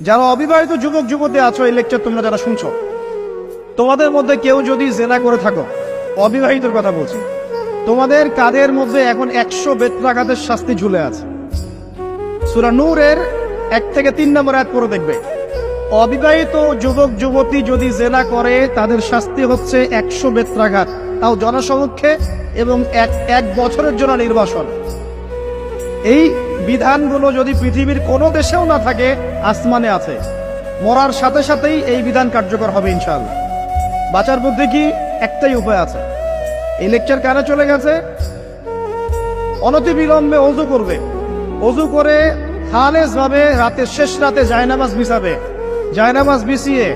যারা অবিবাহিত যুবক যুবতী আছো, এই লেকচার তোমরা যারা শুনছো, তোমাদের মধ্যে কেউ যদি জেনা করে থাকো, অবিবাহিতর কথা বলছি, তোমাদের কাদের মধ্যে এখন 100 বেত্রাঘাতের শাস্তি ঝুলে আছে। সূরা নূরের 1 থেকে 3 নম্বর আয়াত পড়ে দেখবে, অবিবাহিত যুবক যুবতী যদি জেনা করে তাদের শাস্তি হচ্ছে 100 বেত্রাঘাত, তাও জনসমক্ষে, এবং এক বছরের জন্য নির্বাসন। এই বিধানগুলো যদি পৃথিবীর কোনো দেশেও না থাকে, আসমানে আছে। মরার সাথে সাথেই এই বিধান কার্যকর হবে ইনশাআল্লাহ। বাঁচার মধ্যে কি একটাই উপায় আছে। এই লেকচার কানে চলে গেছে, অনতিবিলম্বে ওযু করবে। ওযু করে খালেস ভাবে রাতের শেষ রাতে জায়নামাজ বিছাবে। জায়নামাজ বিছিয়ে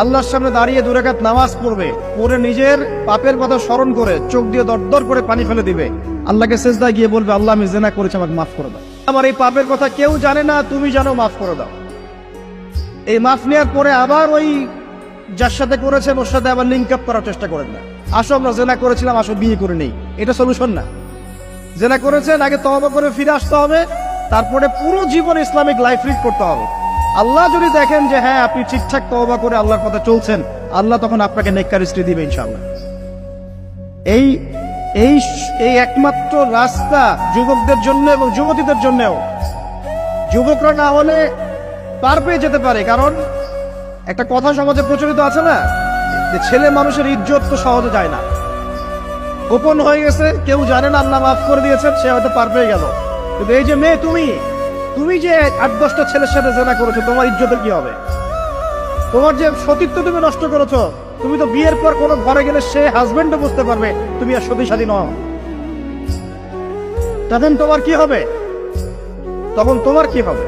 আল্লাহর সামনে দাঁড়িয়ে 2 রাকাত নামাজ পড়বে। পড়ে নিজের পাপের কথা স্মরণ করে চোখ দিয়ে দরদর করে পানি ফেলে দিবে। আল্লাহকে সেজদায় গিয়ে বলবে, আল্লাহ আমি জিনা করেছি, আমাকে মাফ করে দাও। আমার এই পাপের কথা কেউ জানে না, তুমি জানো, মাফ করে দাও। এই মাফ নেওয়ার পরে আবার ওই যার সাথে করেছেন ওর সাথে আবার লিঙ্ক আপ করার চেষ্টা করেন না। আসো আমরা জেনা করেছিলাম, আসো বিয়ে করে নেই, এটা সলিউশন না। জেনা করেছেন, আগে তওবা করে ফিরে আসতে হবে, তারপরে পুরো জীবন ইসলামিক লাইফ লিড করতে হবে। আল্লাহ যদি দেখেন যে হ্যাঁ আপনি ঠিকঠাক তওবা করে আল্লাহর কথা চলছেন, আল্লাহ তখন আপনাকে নেককার স্ত্রী দিবে ইনশাআল্লাহ। এই এই এই একমাত্র রাস্তা যুবকদের জন্য এবং যুবতীদের জন্যও। যুবকরা না হলে পার পেয়ে যেতে পারে, কারণ একটা কথা সমাজে প্রচলিত আছে না, যে ছেলে মানুষের ইজ্জত তো সহজে যায় না। গোপন হয়ে গেছে, কেউ জানে না, আল্লাহ মাফ করে দিয়েছেন, সে হয়তো পার পেয়ে গেল। কিন্তু এই যে মেয়ে, তুমি যে 8-10টা ছেলের সাথে জেনা করেছো, তোমার ইজ্জতের কি হবে? তোমার যে সতীত্ব তুমি নষ্ট করেছো, তুমি তো বিয়ের পর কোনো ঘরে গেলে সে হাজবেন্ডও বুঝতে পারবে তুমি আর সতী সাথী নও। তখন তোমার কি হবে?